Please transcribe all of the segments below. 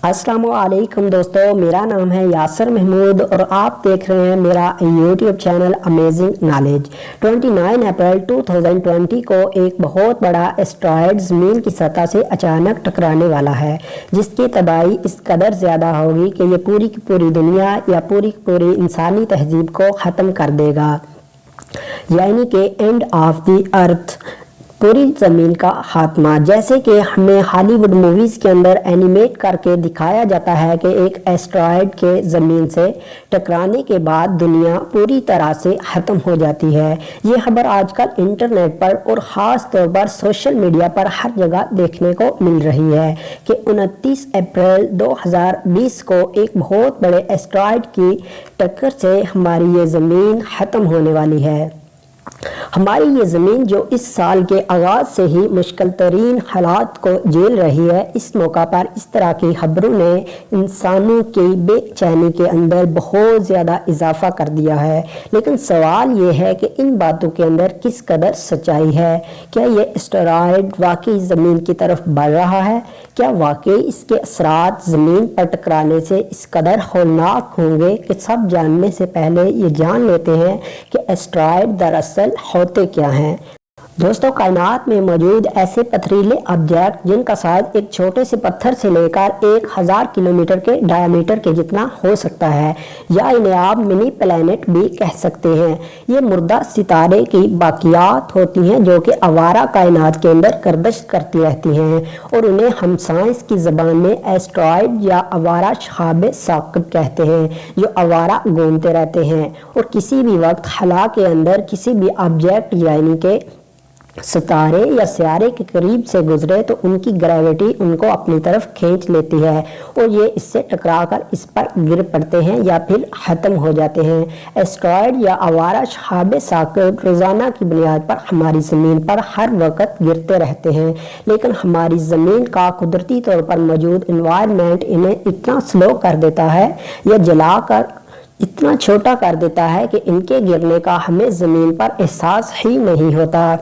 अस्सलामुअलैकुम दोस्तों, मेरा नाम है यासर महमूद और आप देख रहे हैं मेरा यूट्यूब चैनल अमेजिंग नॉलेज। 29 अप्रैल 2020 को एक बहुत बड़ा एस्टेरॉयड ज़मीन की सतह से अचानक टकराने वाला है, जिसकी तबाही इस कदर ज़्यादा होगी कि ये पूरी की पूरी दुनिया या पूरी की पूरी इंसानी तहजीब को ख़त्म कर देगा, यानी कि एंड ऑफ द अर्थ, पूरी ज़मीन का खात्मा। जैसे कि हमें हॉलीवुड मूवीज़ के अंदर एनिमेट करके दिखाया जाता है कि एक एस्टेरॉयड के ज़मीन से टकराने के बाद दुनिया पूरी तरह से ख़त्म हो जाती है। ये खबर आजकल इंटरनेट पर और ख़ास तौर पर सोशल मीडिया पर हर जगह देखने को मिल रही है कि 29 अप्रैल 2020 को एक बहुत बड़े एस्टेरॉयड की टक्कर से हमारी ये ज़मीन ख़त्म होने वाली है। हमारी ये ज़मीन जो इस साल के आगाज़ से ही मुश्किल तरीन हालात को झेल रही है, इस मौका पर इस तरह की खबरों ने इंसानों की बेचैनी के अंदर बहुत ज़्यादा इजाफा कर दिया है। लेकिन सवाल ये है कि इन बातों के अंदर किस कदर सच्चाई है। क्या ये एस्टेरॉयड वाकई ज़मीन की तरफ बढ़ रहा है? क्या वाकई इसके असरात ज़मीन पर टकराने से इस कदर हौलनाक होंगे कि सब जानने से पहले ये जान लेते हैं कि एस्टेरॉयड दरअसल होते क्या हैं। दोस्तों, कायनात में मौजूद ऐसे पथरीले ऑब्जेक्ट जिनका साइज एक छोटे से पत्थर से लेकर 1000 किलोमीटर के डायमीटर के जितना हो सकता है, या इन्हें आप मिनी प्लैनेट भी कह सकते हैं, ये मुर्दा सितारे की बाकियात होती हैं जो कि आवारा कायनात के अंदर गर्दिश करती रहती हैं, और उन्हें हम साइंस की ज़बान में एस्टेरॉयड या आवारा शहाब साक़िब कहते हैं, जो आवारा घूमते रहते हैं और किसी भी वक्त खला के अंदर किसी भी ऑब्जेक्ट यानी कि सितारे या सियारे के करीब से गुजरे तो उनकी ग्रेविटी उनको अपनी तरफ खींच लेती है और ये इससे टकराकर इस पर गिर पड़ते हैं या फिर ख़त्म हो जाते हैं। एस्टेरॉयड या आवारा शहाब साक़िब रोज़ाना की बुनियाद पर हमारी ज़मीन पर हर वक्त गिरते रहते हैं, लेकिन हमारी ज़मीन का कुदरती तौर पर मौजूद इन्वायरमेंट इन्हें इतना स्लो कर देता है या जलाकर इतना छोटा कर देता है कि इनके गिरने का हमें ज़मीन पर एहसास ही नहीं होता,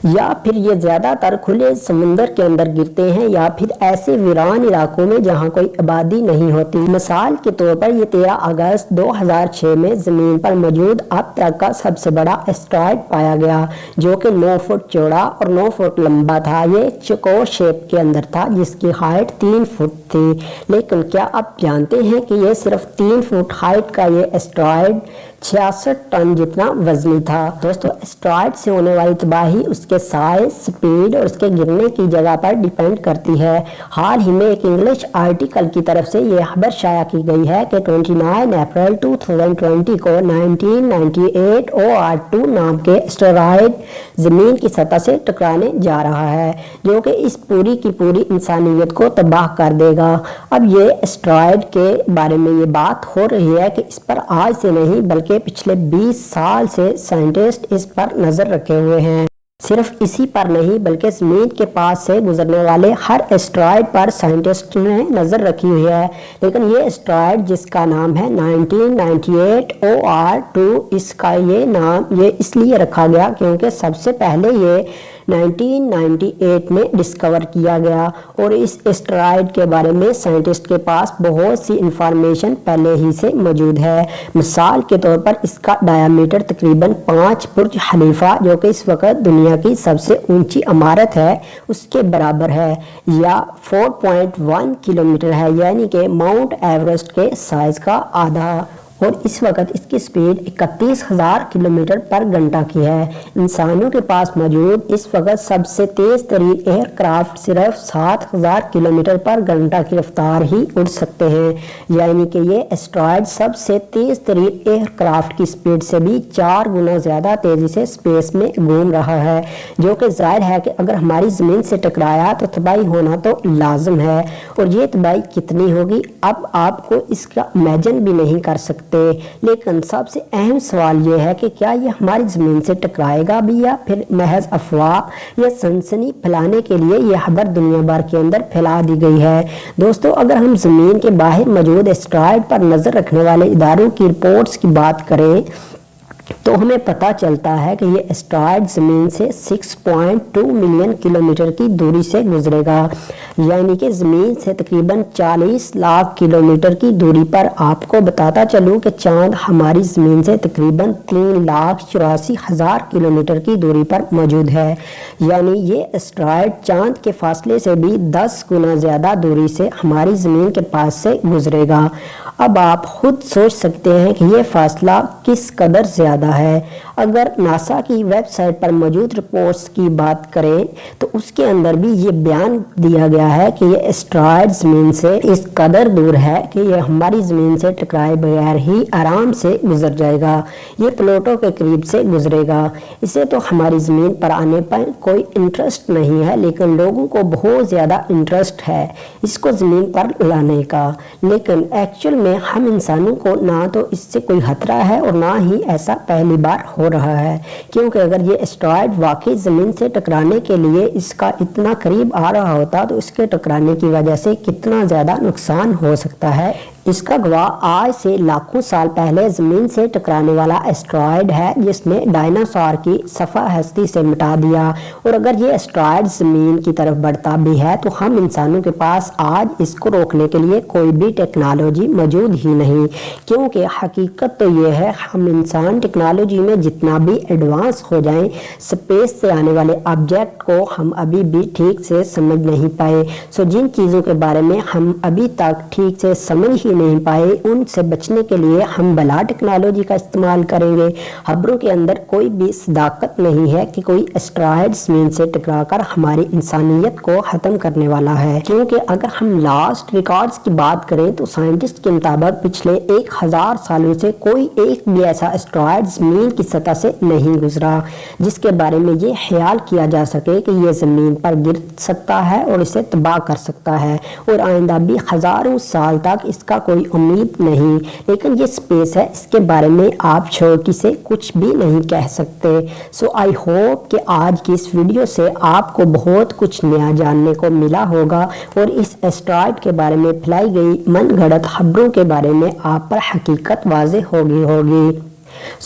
या फिर ये ज़्यादातर खुले समुंदर के अंदर गिरते हैं या फिर ऐसे वीरान इलाकों में जहाँ कोई आबादी नहीं होती। मिसाल के तौर पर ये 13 अगस्त 2006 में ज़मीन पर मौजूद अब तक का सबसे बड़ा एस्टेरॉयड पाया गया, जो कि 9 फुट चौड़ा और 9 फुट लंबा था। ये चौकोर शेप के अंदर था जिसकी हाइट 3 फुट थी। लेकिन क्या आप जानते हैं कि ये सिर्फ 3 फुट हाइट का ये एस्टेरॉयड 66 टन जितना वजनी था। दोस्तों, एस्टेरॉयड से होने वाली तबाही उसके साइज, स्पीड और उसके गिरने की जगह पर डिपेंड करती है। हाल ही में एक इंग्लिश आर्टिकल की तरफ से यह खबर शाया की गई है कि 29 अप्रैल 2020 को 1998 OR2 नाम के एस्टेरॉयड ज़मीन की सतह से टकराने जा रहा है, जो कि इस पूरी की पूरी इंसानियत को तबाह कर देगा। अब ये एस्टेरॉयड के बारे में ये बात हो रही है कि इस पर आज से नहीं बल्कि पिछले 20 साल से साइंटिस्ट इस पर नजर रखे हुए हैं। सिर्फ इसी पर नहीं बल्कि ज़मीन के पास से गुजरने वाले हर एस्टेरॉयड पर साइंटिस्ट ने नज़र रखी हुई है। लेकिन ये एस्टेरॉयड जिसका नाम है 1998 OR2, इसका ये नाम ये इसलिए रखा गया क्योंकि सबसे पहले ये 1998 में डिस्कवर किया गया और इस एस्टेरॉयड के बारे में साइंटिस्ट के पास बहुत सी इंफॉर्मेशन पहले ही से मौजूद है। मिसाल के तौर पर इसका डायामीटर तकरीबन 5 बुर्ज खलीफा, जो कि इस वक्त दुनिया की सबसे ऊंची इमारत है, उसके बराबर है, या 4.1 किलोमीटर है, यानी कि माउंट एवरेस्ट के साइज का आधा, और इस वक्त इसकी स्पीड 31,000 किलोमीटर पर घंटा की है। इंसानों के पास मौजूद इस वक्त सबसे तेज़ तरीन एयरक्राफ्ट सिर्फ 7,000 किलोमीटर पर घंटा की रफ्तार ही उड़ सकते हैं, यानी कि ये एस्टेरॉयड सबसे तेज़ तरीन एयरक्राफ्ट की स्पीड से भी 4 गुना ज़्यादा तेज़ी से स्पेस में घूम रहा है, जो कि जाहिर है कि अगर हमारी ज़मीन से टकराया तो तबाही होना तो लाजम है। और ये तबाही कितनी होगी अब आपको इसका इमेजिन भी नहीं कर सकते। سکتے، لیکن سب سے اہم سوال یہ ہے کہ کیا یہ ہماری زمین سے ٹکرائے گا بھی یا پھر محض افواہ یا سنسنی پھیلانے کے لیے یہ خبر دنیا بھر کے اندر پھیلا دی گئی ہے۔ دوستو، اگر ہم زمین کے باہر موجود اسٹرائڈ پر نظر رکھنے والے اداروں کی رپورٹس کی بات کریں تو ہمیں پتہ چلتا ہے کہ یہ اسٹرائڈ زمین سے 6.2 ملین کلومیٹر کی دوری سے گزرے گا، یعنی کہ زمین سے تقریباً 40 لاکھ کلومیٹر کی دوری پر۔ آپ کو بتاتا چلوں کہ چاند ہماری زمین سے تقریباً 3,84,000 کلومیٹر کی دوری پر موجود ہے، یعنی یہ اسٹرائڈ چاند کے فاصلے سے بھی 10 گنا زیادہ دوری سے ہماری زمین کے پاس سے گزرے گا۔ اب آپ خود سوچ سکتے ہیں کہ یہ فاصلہ کس قدر زیادہ ہے۔ اگر ناسا کی ویب سائٹ پر موجود رپورٹس کی بات کریں تو اس کے اندر بھی یہ بیان دیا گیا ہے کہ یہ اسٹرائڈ زمین سے اس قدر دور ہے کہ یہ ہماری زمین سے ٹکرائے بغیر ہی آرام سے گزر جائے گا۔ یہ پلوٹو کے قریب سے گزرے گا۔ اسے تو ہماری زمین پر آنے پر کوئی انٹرسٹ نہیں ہے، لیکن لوگوں کو بہت زیادہ انٹرسٹ ہے اس کو زمین پر لانے کا۔ لیکن ایکچوئل میں ہم انسانوں کو نہ تو اس سے کوئی خطرہ ہے اور نہ ہی ایسا پہلی بار ہو رہا ہے، کیونکہ اگر یہ اسٹرائڈ واقعی زمین سے ٹکرانے کے لیے اس کا اتنا قریب آ رہا ہوتا تو اس کے ٹکرانے کی وجہ سے کتنا زیادہ نقصان ہو سکتا ہے۔ اس کا گواہ آج سے لاکھوں سال پہلے زمین سے ٹکرانے والا اسٹرائڈ ہے جس نے ڈائناسور کی صفحہ ہستی سے مٹا دیا، اور اگر یہ اسٹرائڈ زمین کی طرف بڑھتا بھی ہے تو ہم انسانوں کے پاس آج اس کو روکنے کے لیے کوئی بھی ٹیکنالوجی موجود ہی نہیں، کیونکہ حقیقت تو یہ ہے ہم انسان ٹیکنالوجی میں جتنا بھی ایڈوانس ہو جائیں، سپیس سے آنے والے آبجیکٹ کو ہم ابھی بھی ٹھیک سے سمجھ نہیں پائے۔ جن چیزوں کے بارے میں ہم ابھی تک ٹھیک سے سمجھ ہی نہیں پائے ان سے بچنے کے لیے ہم بلا ٹیکنالوجی کا استعمال کریں گے۔ خبروں کے اندر کوئی بھی صداقت نہیں ہے کہ کوئی اسٹرائڈ زمین سے ٹکرا کر ہماری انسانیت کو ختم کرنے والا ہے، کیونکہ اگر ہم لاسٹ ریکارڈز کی بات کریں تو سائنٹسٹ کے مطابق پچھلے 1000 سالوں سے کوئی ایک بھی ایسا اسٹرائڈ زمین کی سطح سے نہیں گزرا جس کے بارے میں یہ خیال کیا جا سکے کہ یہ زمین پر گر سکتا ہے اور اسے تباہ کر سکتا ہے، اور آئندہ بھی ہزاروں سال تک اس کا کوئی امید نہیں۔ لیکن یہ سپیس ہے، اس کے بارے میں آپ چھوٹی سے کچھ بھی نہیں کہہ سکتے۔ آئی ہوپ کہ آج کی اس ویڈیو سے آپ کو بہت کچھ نیا جاننے کو ملا ہوگا اور اس اسٹرائڈ کے بارے میں پھیلائی گئی من گھڑت خبروں کے بارے میں آپ پر حقیقت واضح ہوگی۔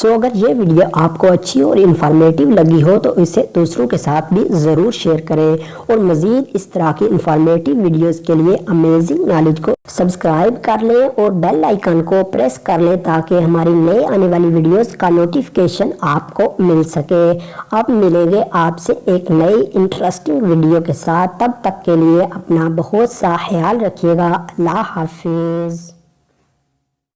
اگر یہ ویڈیو آپ کو اچھی اور انفارمیٹیو لگی ہو تو اسے دوسروں کے ساتھ بھی ضرور شیئر کریں، اور مزید اس طرح کی انفارمیٹیو ویڈیوز کے لیے امیزنگ نالج کو سبسکرائب کر لیں اور بیل آئیکن کو پریس کر لیں تاکہ ہماری نئے آنے والی ویڈیوز کا نوٹیفیکیشن آپ کو مل سکے۔ اب ملیں گے آپ سے ایک نئی انٹرسٹنگ ویڈیو کے ساتھ، تب تک کے لیے اپنا بہت سا خیال رکھیے گا۔ اللہ حافظ۔